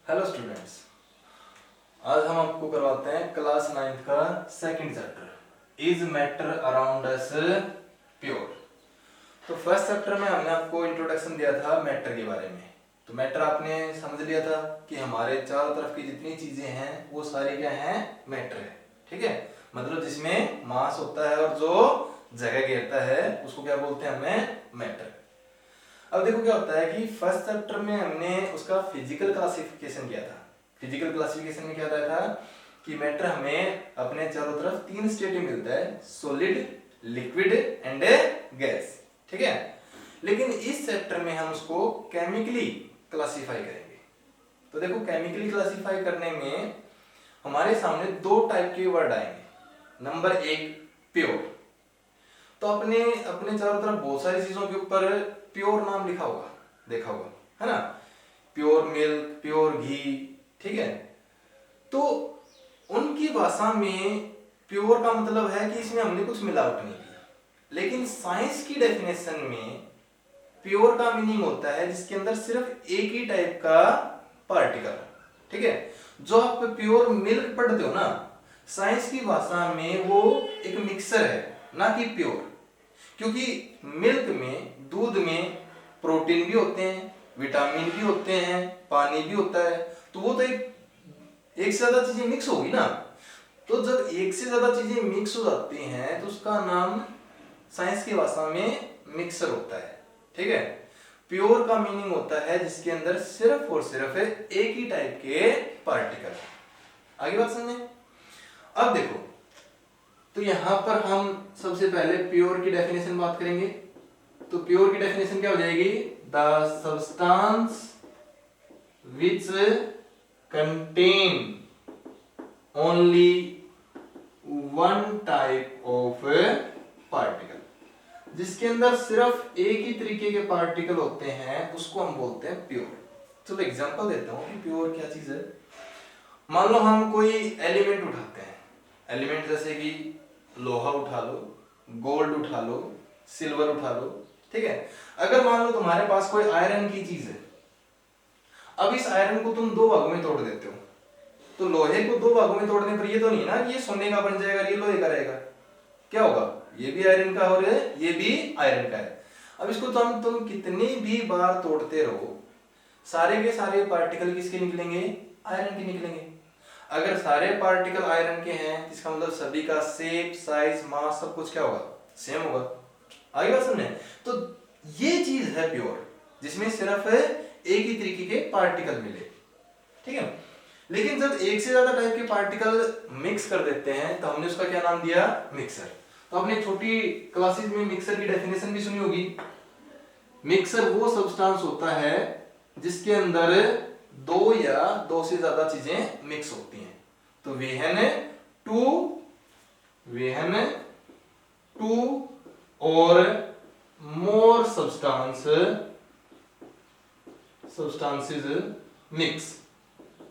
Hello students, आज हम आपको करवाते हैं क्लास 9th का second chapter is matter around us pure. तो फर्स्ट चैप्टर में हमने आपको इंट्रोडक्शन दिया था मैटर के बारे में। तो मैटर आपने समझ लिया था कि हमारे चारों तरफ की जितनी चीजें हैं वो सारी क्या हैं, मैटर है। ठीक है, मतलब जिसमें मास होता है और जो जगह घेरता है उसको क्या बोलते हैं हमें, मैटर। अब देखो क्या होता है कि फर्स्ट चैप्टर में हमने उसका फिजिकल क्लासिफिकेशन किया था। फिजिकल क्लासिफिकेशन में क्या बताया था कि मैटर हमें अपने चारों तरफ तीन स्टेट में मिलता है, सॉलिड, लिक्विड एंड गैस। ठीक है, लेकिन इस चैप्टर में हम उसको केमिकली क्लासिफाई करेंगे। तो देखो केमिकली क्लासिफाई करने में हमारे सामने दो टाइप के वर्ड आएंगे। नंबर एक, प्योर। तो अपने अपने चारों तरफ बहुत सारी चीजों के ऊपर प्योर नाम लिखा होगा, देखा होगा, है ना। प्योर मिल्क, प्योर घी, ठीक है। तो उनकी भाषा में प्योर का मतलब है कि इसमें हमने कुछ मिलावट नहीं की। लेकिन साइंस की डेफिनेशन में प्योर का मीनिंग होता है जिसके अंदर सिर्फ एक ही टाइप का पार्टिकल। ठीक है, जो आप प्योर मिल्क पढ़ते हो ना, साइंस की भाषा में वो एक मिक्सर है, ना कि प्योर। क्योंकि मिल्क में, दूध में प्रोटीन भी होते हैं, विटामिन भी होते हैं, पानी भी होता है। तो वो तो एक से ज्यादा चीजें मिक्स होगी ना। तो जब एक से ज्यादा चीजें मिक्स हो जाती हैं तो उसका नाम साइंस की भाषा में मिक्सर होता है। ठीक है, प्योर का मीनिंग होता है जिसके अंदर सिर्फ और सिर्फ एक ही टाइप के पार्टिकल। आगे बात समझे। अब देखो, तो यहां पर हम सबसे पहले प्योर की डेफिनेशन बात करेंगे। तो प्योर की डेफिनेशन क्या हो जाएगी, the substance which contain only one type of particle, जिसके अंदर सिर्फ एक ही तरीके के पार्टिकल होते हैं उसको हम बोलते हैं प्योर। चलो एग्जांपल देता हूं कि प्योर क्या चीज है। मान लो हम कोई एलिमेंट उठाते हैं, एलिमेंट जैसे कि लोहा उठा लो, गोल्ड उठा लो, सिल्वर उठा लो। ठीक है, अगर मान लो तुम्हारे पास कोई आयरन की चीज है, अब इस आयरन को तुम दो भागों में तोड़ देते हो, तो लोहे को दो भागों में तोड़ने पर ये तो नहीं ना कि ये सोने का बन जाएगा, ये लोहे का रहेगा। क्या होगा, ये भी आयरन का और ये भी आयरन का है। अब इसको तुम कितनी भी बार तोड़ते रहो, सारे के सारे पार्टिकल किसके निकलेंगे, आयरन के निकलेंगे। अगर सारे पार्टिकल आयरन के हैं इसका मतलब सभी का शेप, साइज, मास सब कुछ क्या होगा, सेम होगा। आगे बात समझे। तो ये चीज है प्योर, जिसमें सिर्फ एक ही तरीके के पार्टिकल मिले। ठीक है, लेकिन जब एक से ज्यादा टाइप के पार्टिकल मिक्स कर देते हैं तो हमने उसका क्या नाम दिया, मिक्सर। तो आपने छोटी क्लासेस में मिक्सर की डेफिनेशन भी सुनी होगी। मिक्सर वो सब्सटेंस होता है जिसके अंदर दो या दो से ज्यादा चीजें मिक्स होती हैं। तो टू और मोर substances mix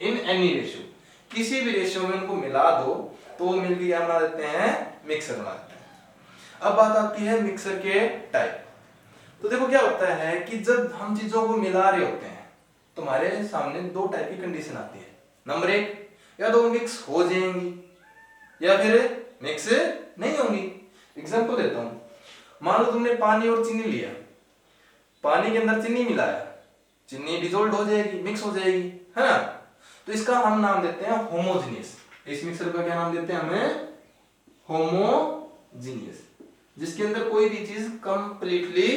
in any ratio, किसी भी रेशियो में उनको मिला दो तो वो मिलकर क्या बना देते हैं, मिक्सर बना देते हैं। अब बात आती है मिक्सर के टाइप। तो देखो क्या होता है कि जब हम चीजों को मिला रहे होते हैं तुम्हारे सामने दो टाइप की कंडीशन आती है। नंबर एक, या तो मिक्स हो जाएंगी या फिर मिक्स नहीं होंगी। एग्जांपल देता हूं, मान लो तुमने पानी और चीनी लिया, पानी के अंदर चीनी मिलाया, चीनी डिसॉल्व हो जाएगी, मिक्स हो जाएगी, है ना। तो इसका हम नाम देते हैं होमोजेनियस। इस मिक्सर का क्या नाम देते हैं हमें, होमोजेनियस, जिसके अंदर कोई भी चीज कंप्लीटली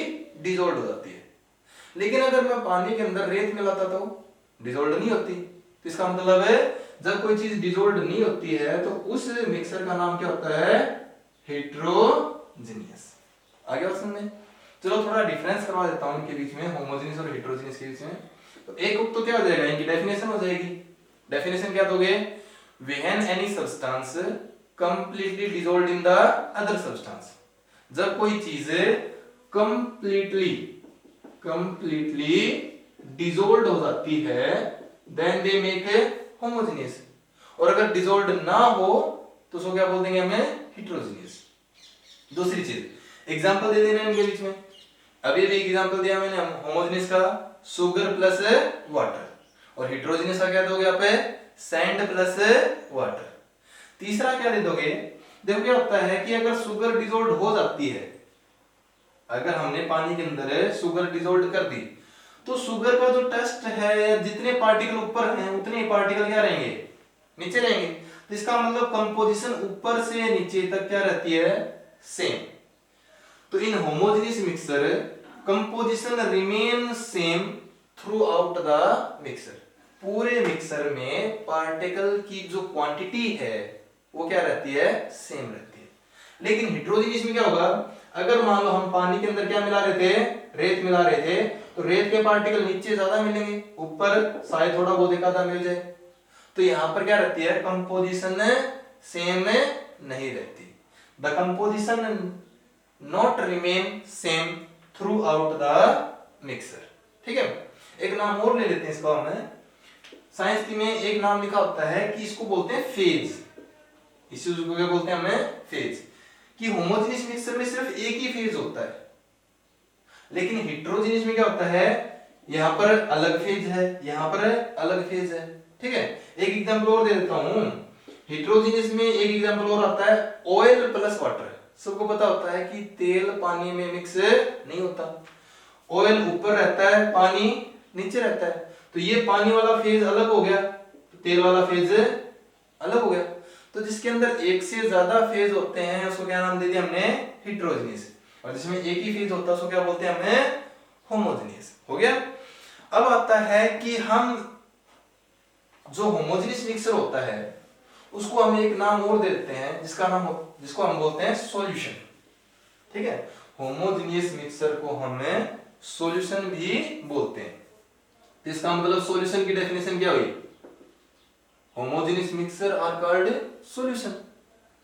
डिसॉल्व हो जाती है। लेकिन अगर मैं पानी के अंदर रेत मिलाता तो डिसॉल्व नहीं होती। तो इसका मतलब है जब कोई चीज डिसॉल्व नहीं होती है तो उस मिक्सर का नाम क्या होता है, हेट्रोजीनियस। आगे बात समझे। चलो थोड़ा डिफरेंस करवा देता हूं इनके बीच में, होमोजेनियस और हेट्रोजीनियस के बीच में। तो एक तो क्या हो जाएगा, इनकी डेफिनेशन हो जाएगी। डेफिनेशन क्या दोगे, when any substance completely dissolved in the other substance, जब कोई चीज कंप्लीटली डिसॉल्व्ड हो जाती है देन दे मेक होमोजेनियस। और अगर डिसॉल्व्ड ना हो तो उसको क्या बोल देंगे हमें, हेट्रोजीनियस। दूसरी चीज, एग्जांपल दे देना इनके बीच में। अभी भी एग्जांपल दिया मैंने होमोजेनियस का, शुगर प्लस वाटर, और हेट्रोजीनियस का क्या दोगे आप, सैंड प्लस वाटर। तीसरा क्या दे दोगे, देखो क्या होता है कि अगर शुगर डिसॉल्व हो जाती है, अगर हमने पानी के अंदर शुगर डिसॉल्व कर दी तो शुगर का जो टेस्ट है, जितने पार्टिकल ऊपर हैं उतने ही पार्टिकल क्या रहेंगे, नीचे रहेंगे। तो इसका मतलब कंपोजिशन ऊपर से नीचे तक क्या रहती है, सेम। तो in homogeneous mixture composition remain same through the mixture. पूरे मिक्सर में पार्टिकल की जो क्वांटिटी है वो क्या रहती है, सेम रहती है। लेकिन हेट्रोजीनियस में क्या होगा, अगर मान लो हम पानी के अंदर क्या मिला रहे थे, रेत मिला रहे थे, तो रेत के पार्टिकल नीचे ज्यादा मिलेंगे, ऊपर शायद थोड़ा बहुत एक आधा मिल जाए। तो यहां पर क्या रहती है, कंपोजिशन सेम नहीं रहती। The composition not remain same through the mixer. ठीक है, एक नाम और ले लेते हैं इसका हम। साइंस की में एक नाम लिखा होता है कि इसको बोलते हैं फेज। इस चीज को क्या बोलते हैं हमें, फेज। कि होमोजेनियस मिक्सर में सिर्फ एक ही फेज होता है, लेकिन हेट्रोजीनियस में क्या होता है, यहां पर अलग फेज है, यहां पर अलग फेज है। ठीक है, एक एग्जांपल और दे देता हूं। हेट्रोजीनियस में एक एग्जांपल और आता है ऑयल प्लस वाटर। सबको पता होता है कि तेल पानी में मिक्स नहीं होता, ऑयल ऊपर रहता है, पानी नीचे रहता है। तो ये पानी वाला फेज अलग हो गया, तेल वाला फेज अलग हो गया। तो जिसके अंदर एक से ज्यादा फेज होते हैं उसको क्या नाम दे दिया हमने, हेट्रोजीनियस। और जिसमें एक ही फेज होता है उसको क्या बोलते हैं हमने, होमोजेनियस। हो गया। अब आता है कि हम जो होमोजेनियस मिक्सर होता है उसको हम एक नाम और दे देते हैं, जिसको हम बोलते हैं सॉल्यूशन। ठीक है, होमोजेनियस मिक्सर को हमें सॉल्यूशन भी बोलते हैं। तो इसका मतलब सॉल्यूशन की डेफिनेशन क्या हुई, homogeneous mixture are called solution.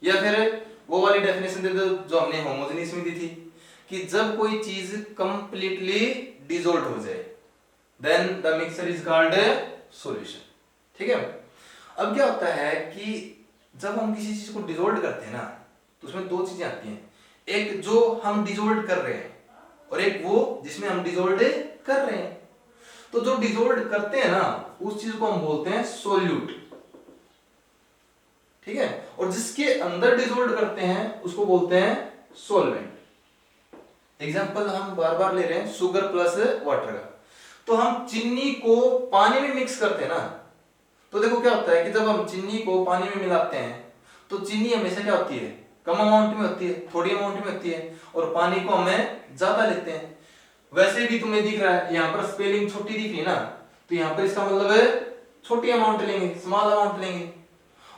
या फिर वो वाली डेफिनेशन दे दो जो हमने होमोजेनियस में दी थी, कि जब कोई चीज कंप्लीटली डिसॉल्व हो जाए then the mixture is called solution. ठीक है, अब क्या होता है कि जब हम किसी चीज को डिसॉल्व करते हैं ना, तो उसमें दो चीजें आती हैं, एक जो हम डिसॉल्व कर रहे हैं और एक वो जिसमें हम डिसॉल्व कर रहे हैं। तो जो डिसॉल्व करते हैं ना उस चीज को हम बोलते हैं सोल्यूट। ठीक है, और जिसके अंदर डिसॉल्व करते हैं उसको बोलते हैं सॉल्वेंट। एग्जांपल हम बार बार ले रहे हैं शुगर प्लस वाटर का। तो हम चीनी को पानी में मिक्स करते हैं ना, तो देखो क्या होता है कि जब हम चीनी को पानी में मिलाते हैं तो चीनी हमेशा क्या होती है, कम अमाउंट में होती है, थोड़ी अमाउंट में होती है, और पानी को हमें ज्यादा लेते हैं। वैसे भी तुम्हें दिख रहा है यहाँ पर स्पेलिंग छोटी दिख रही है ना, तो यहाँ पर इसका मतलब है छोटी अमाउंट लेंगे, स्मॉल अमाउंट लेंगे।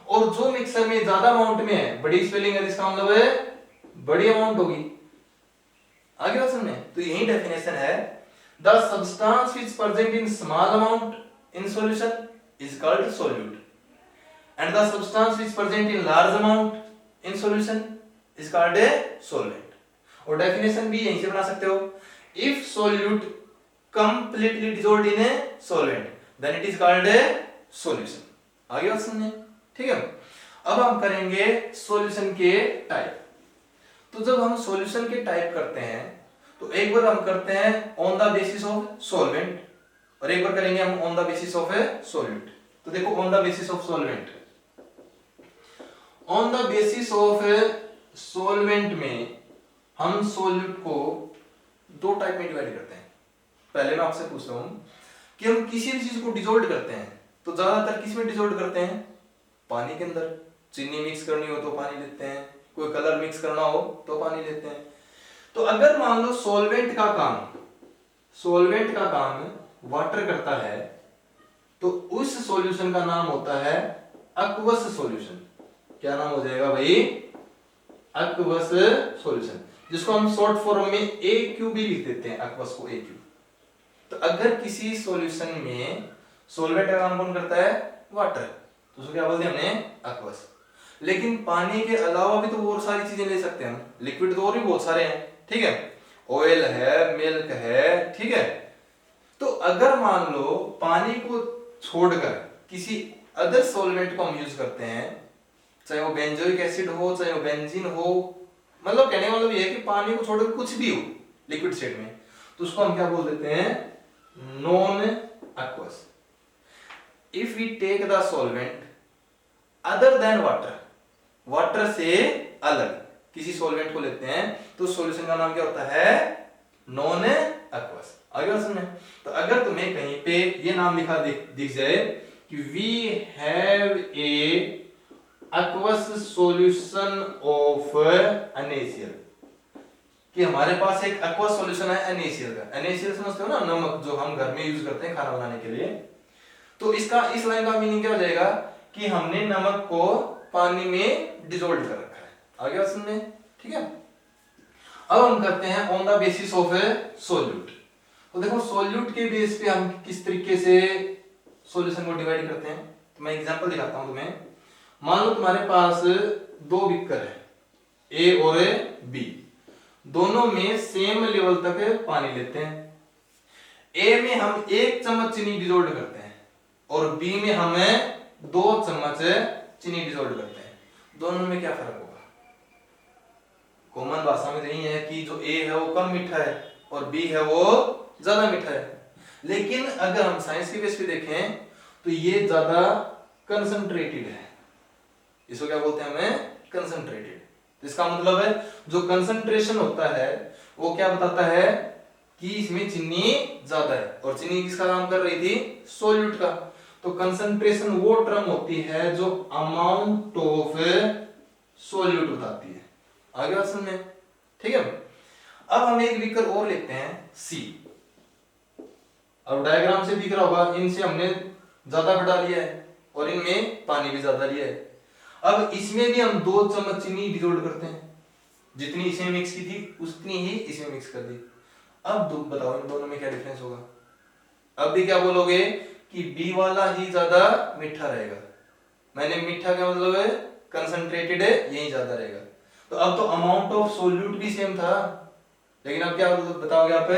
और जो मिक्सर में ज्यादा अमाउंट में है, बड़ी स्पेलिंग है, इसका मतलब है बड़ी अमाउंट होगी। आगे बात समझे, तो यही डेफिनेशन है, the substance which present in small amount in solution is called solute and the substance which present in large amount in solution is called a solvent। और डेफिनेशन भी यहीं से बना सकते हो, if solute completely dissolved in a solvent then it is called a solution। आगे बात सुनने, ठीक है। अब हम करेंगे सॉल्यूशन के टाइप। तो जब हम सॉल्यूशन के टाइप करते हैं तो एक बार हम करते हैं on the basis of solvent और एक बार करेंगे हम on the basis of a solvent. तो देखो on the basis of solvent, on the basis of a solvent में हम सॉल्यूट को दो टाइप में डिवाइड करते हैं। पहले मैं आपसे पूछ रहा हूं कि हम किसी भी चीज को डिसॉल्व करते हैं तो ज्यादातर किस में डिसॉल्व करते हैं, पानी के अंदर। चीनी मिक्स करनी हो तो पानी लेते हैं, कोई कलर मिक्स करना हो तो पानी लेते हैं। तो अगर मान लो सॉल्वेंट का काम वाटर करता है तो उस सॉल्यूशन का नाम होता है एक्वस सॉल्यूशन। क्या नाम हो जाएगा भाई, एक्वस सॉल्यूशन, जिसको हम शॉर्ट फॉर्म में AQ भी लिख देते हैं, एक्वस को AQ। तो अगर किसी सॉल्यूशन में सॉल्वेंट का काम कौन करता है, वाटर, तो उसको क्या बोलते हैं हमने, एक्वस। लेकिन पानी के अलावा भी तो और सारी चीजें ले सकते हैं हम, लिक्विड तो और भी बहुत सारे हैं, ठीक है, ऑयल है, मिल्क है, ठीक है। तो अगर मान लो पानी को छोड़कर किसी अदर सॉल्वेंट को हम यूज करते हैं, चाहे वो बेंजोइक एसिड हो, चाहे वो बेंजीन हो, मतलब कहने मतलब ये है कि पानी को छोड़कर कुछ भी हो लिक्विड स्टेट में, तो उसको हम क्या बोल देते हैं, non aqueous. If we take the solvent other than water, water से अलग किसी सॉल्वेंट को लेते हैं तो सॉल्यूशन का नाम क्या होता है? Non aqueous. आगे बात समझे? तो अगर तुम्हें कहीं पे ये नाम लिखा दिख जाए कि we have a aqueous solution of NaCl, कि हमारे पास एक एक्वस सॉल्यूशन है NaCl का। NaCl समझते हो ना, नमक जो हम घर में यूज करते हैं खाना बनाने के लिए। तो इसका इस लाइन का मीनिंग क्या हो जाएगा कि हमने नमक को पानी में डिसॉल्व कर रखा है। आगे बात समझे? ठीक है। अब हम करते हैं on the basis of A solute. तो देखो सोल्यूट के बेस पे हम किस तरीके से सॉल्यूशन को डिवाइड करते हैं। तो मैं एग्जांपल दिखाता हूं तुम्हें। मान लो तुम्हारे पास दो बीकर है, ए और बी, दोनों में सेम लेवल तक पानी लेते हैं। ए में हम 1 चम्मच चीनी डिसॉल्व करते हैं और बी में हम 2 चम्मच चीनी डिसॉल्व करते हैं। दोनों में क्या फर्क होगा? कॉमन भाषा में यही है कि जो ए है वो कम मीठा है और बी है वो ज्यादा मीठा है। लेकिन अगर हम साइंस के बेस पे देखें तो ये ज्यादा कंसंट्रेटेड है। इसको क्या बोलते हैं? हमें कंसंट्रेटेड। इसका मतलब है जो कंसंट्रेशन होता है वो क्या बताता है कि इसमें चीनी ज्यादा है। और चीनी किसका काम कर रही थी? सोल्यूट का। तो कंसंट्रेशन वो टर्म होती है जो अमाउंट ऑफ सोल्यूट बताती है। आगे बात समझे? ठीक है। अब हम एक बीकर और लेते हैं सी। अब डायग्राम से दिख रहा होगा, इनसे हमने ज्यादा बढ़ा लिया है और इनमें पानी भी ज्यादा लिया है। अब इसमें भी हम 2 चम्मच चीनी डिसॉल्व करते हैं, जितनी इसमें मिक्स की थी उतनी ही इसमें मिक्स कर दी। अब बताओ इन दोनों में क्या डिफरेंस होगा? अब भी क्या बोलोगे कि बी वाला ही ज्यादा मीठा रहेगा। मैंने मीठा क्या मतलब है? कंसंट्रेटेड है, यही ज्यादा रहेगा। तो अब तो अमाउंट ऑफ सोल्यूट भी सेम था, लेकिन अब क्या बताओगे आप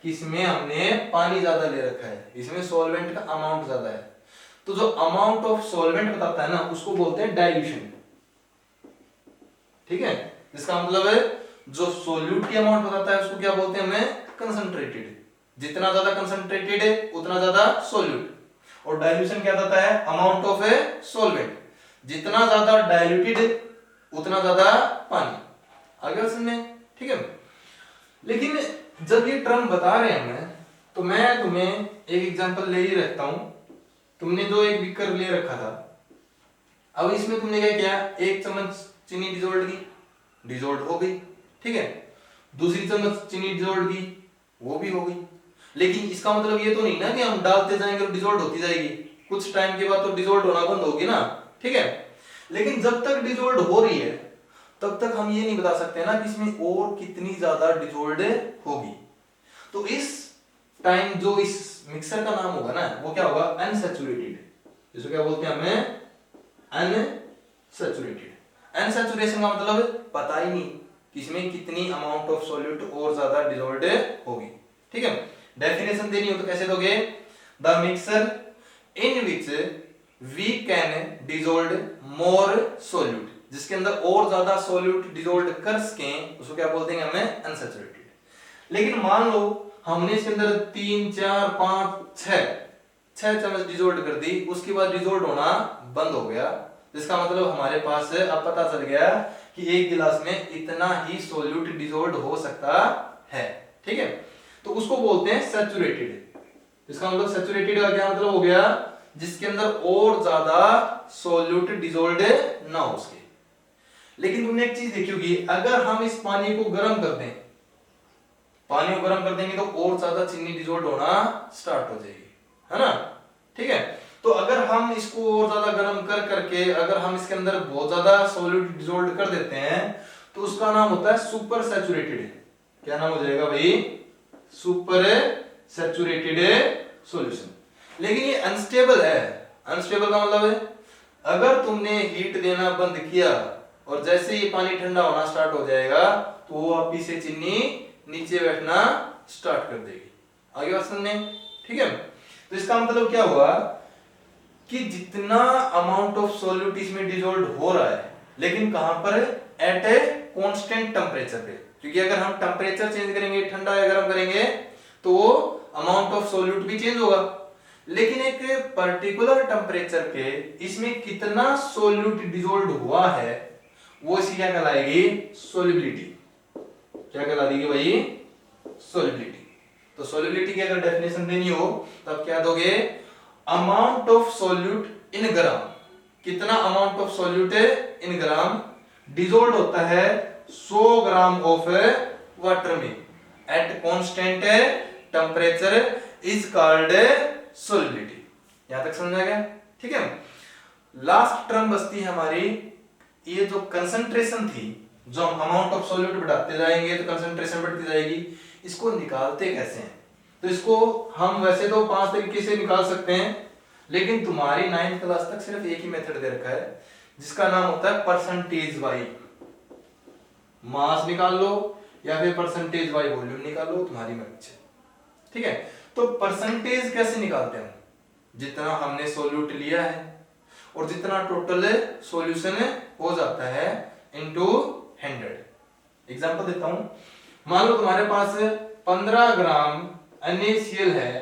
कि इसमें हमने पानी ज्यादा ले रखा है, इसमें सॉल्वेंट का अमाउंट ज्यादा है। तो जो अमाउंट ऑफ सॉल्वेंट बताता है ना उसको बोलते हैं डाइल्यूशन। ठीक है। इसका मतलब है जो सोल्यूट की अमाउंट बताता है उसको क्या बोलते हैं? हमें कंसंट्रेटेड। जितना ज्यादा कंसंट्रेटेड है उतना ज्यादा सोल्यूट। और डाइल्यूशन क्या बताता है? Amount of a solvent. जितना ज्यादा डाइल्यूटेड उतना ज्यादा पानी। आगे समझे? ठीक है। लेकिन जब ये टर्म बता रहे हैं हमें तो मैं तुम्हें एक एग्जांपल ले ही रखता हूं। तुमने जो एक बीकर ले रखा था, अब इसमें तुमने क्या किया? 1 चम्मच चीनी डिसॉल्व की, डिसॉल्व हो गई। ठीक है। दूसरी चम्मच चीनी डिसॉल्व की, वो भी हो गई। लेकिन इसका मतलब ये तो नहीं ना कि हम डालते जाएंगे और डिसॉल्व होती जाएगी। कुछ टाइम के बाद तो डिसॉल्व होना बंद होगी ना। ठीक है। लेकिन जब तक डिसॉल्व हो रही है तब तक हम ये नहीं बता सकते ना कि इसमें और कितनी ज्यादा डिसॉल्व होगी। तो इस टाइम जो इस मिक्सर का नाम होगा ना वो क्या होगा? अनसैचुरेटेड। इसको क्या बोलते हैं? हमें अनसैचुरेटेड। अनसैचुरेशन का मतलब पता ही नहीं कि इसमें कितनी अमाउंट ऑफ सॉल्यूट और ज्यादा डिसॉल्व होगी। ठीक है। डेफिनेशन देनी हो तो कैसे दोगे? The mixture in which we can dissolve more solute, जिसके अंदर और ज्यादा सॉल्यूट डिसॉल्व कर सकें उसको क्या बोलते हैं? हमें अनसैचुरेटेड। लेकिन मान लो हमने इसके अंदर 3 4 5 6 चम्मच डिसॉल्व कर दी, उसके बाद डिसॉल्व होना बंद हो गया। जिसका मतलब हमारे पास अब पता चल गया कि एक गिलास में इतना ही सॉल्यूट डिसॉल्व हो सकता है। ठीक है। तो उसको बोलते हैं सैचुरेटेड। इसका मतलब सैचुरेटेड का क्या मतलब हो गया? जिसके अंदर और ज्यादा सॉल्यूट डिसॉल्व ना हो सके। लेकिन तुमने एक चीज देखी होगी, अगर हम इस पानी को गर्म कर दें, पानी को गर्म कर देंगे तो और ज्यादा चीनी डिसॉल्व होना स्टार्ट हो जाएगी, है ना? ठीक है। तो अगर हम इसको और ज्यादा गर्म कर करके अगर हम इसके अंदर बहुत ज्यादा सॉल्यूट डिसॉल्व कर देते हैं तो उसका नाम होता है सुपर सैचुरेटेड। क्या नाम हो जाएगा भाई? Super saturated solution. लेकिन ये अनस्टेबल है। अनस्टेबल का मतलब है अगर तुमने हीट देना बंद किया और जैसे ये पानी ठंडा होना स्टार्ट हो जाएगा तो वो वापिस से चीनी नीचे बैठना स्टार्ट कर देगी। आगे बात सुनने? ठीक है। तो इसका मतलब क्या हुआ कि जितना अमाउंट ऑफ सॉल्यूट इसमें डिसॉल्व हो रहा है, लेकिन कहां पर? एट ए कांस्टेंट टेम्परेचर पे। क्योंकि अगर हम टेम्परेचर चेंज करेंगे, ठंडा या गर्म करेंगे, तो अमाउंट ऑफ सॉल्यूट भी चेंज होगा। लेकिन एक पर्टिकुलर टेम्परेचर के इसमें कितना सोल्यूट डिसॉल्व हुआ है वो इसकी क्या कहलाएगी, सोल्युबिलिटी। क्या कहला देगी भाई, सोल्युबिलिटी। तो सोल्युबिलिटी की अगर डेफिनेशन देनी हो तब क्या दोगे, अमाउंट ऑफ सोल्यूट इन ग्राम, कितना amount of solute in gram dissolve होता है 100 ग्राम ऑफ वाटर में at constant temperature is called solubility. यहां तक समझा गया, ठीक है। लास्ट टर्म बचती है हमारी, ये जो कंसंट्रेशन थी, जो हम अमाउंट ऑफ सोल्यूट बढ़ाते जाएंगे तो कंसंट्रेशन बढ़ती जाएगी, इसको निकालते कैसे हैं। तो इसको हम वैसे तो 5 तरीके से निकाल सकते हैं, लेकिन तुम्हारी 9th क्लास तक सिर्फ एक ही मेथड दे रखा है जिसका नाम होता है परसेंटेज वाई मास निकाल लो या फिर परसेंटेज वाई वॉल्यूम निकाल लो, तुम्हारी मर्जी, ठीक है। तो परसेंटेज कैसे निकालते हैं, जितना हमने सोल्यूट लिया है और जितना टोटल सॉल्यूशन हो जाता है इनटू 100। एग्जांपल देता हूं, मान लो तुम्हारे पास 15 ग्राम NaCl है,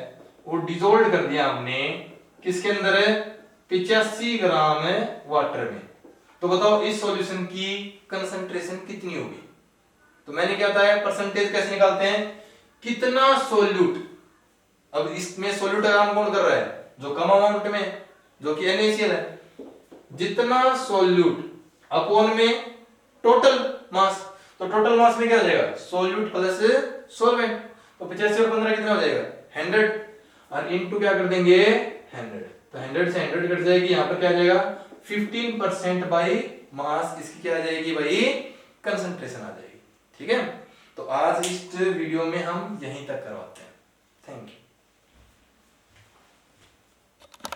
वो डिसॉल्व कर दिया हमने किसके अंदर है, 85 ग्राम वाटर में। तो बताओ इस सॉल्यूशन की कंसंट्रेशन कितनी होगी। तो मैंने क्या बताया, परसेंटेज कैसे निकालते हैं, कितना सोल्यूट, अब इसमें सोल्यूट का काम कौन कर रहा है, जो कम अमाउंट में, जो कि NaCl है, जितना सोल्यूट अपॉन में टोटल मास, तो टोटल मास में क्या हो जाएगा, सोल्यूट प्लस सॉल्वेंट। तो 85 और 15 कितना हो जाएगा, 100, और इनटू क्या कर देंगे 100, तो 100 से 100 कट जाएगी, यहां पर क्या आ जाएगा 15% बाई मास, इसकी क्या आ जाएगी भाई, कंसंट्रेशन आ जाएगी, ठीक है। तो आज इस वीडियो में हम यहीं तक करवाते हैं। Thank you.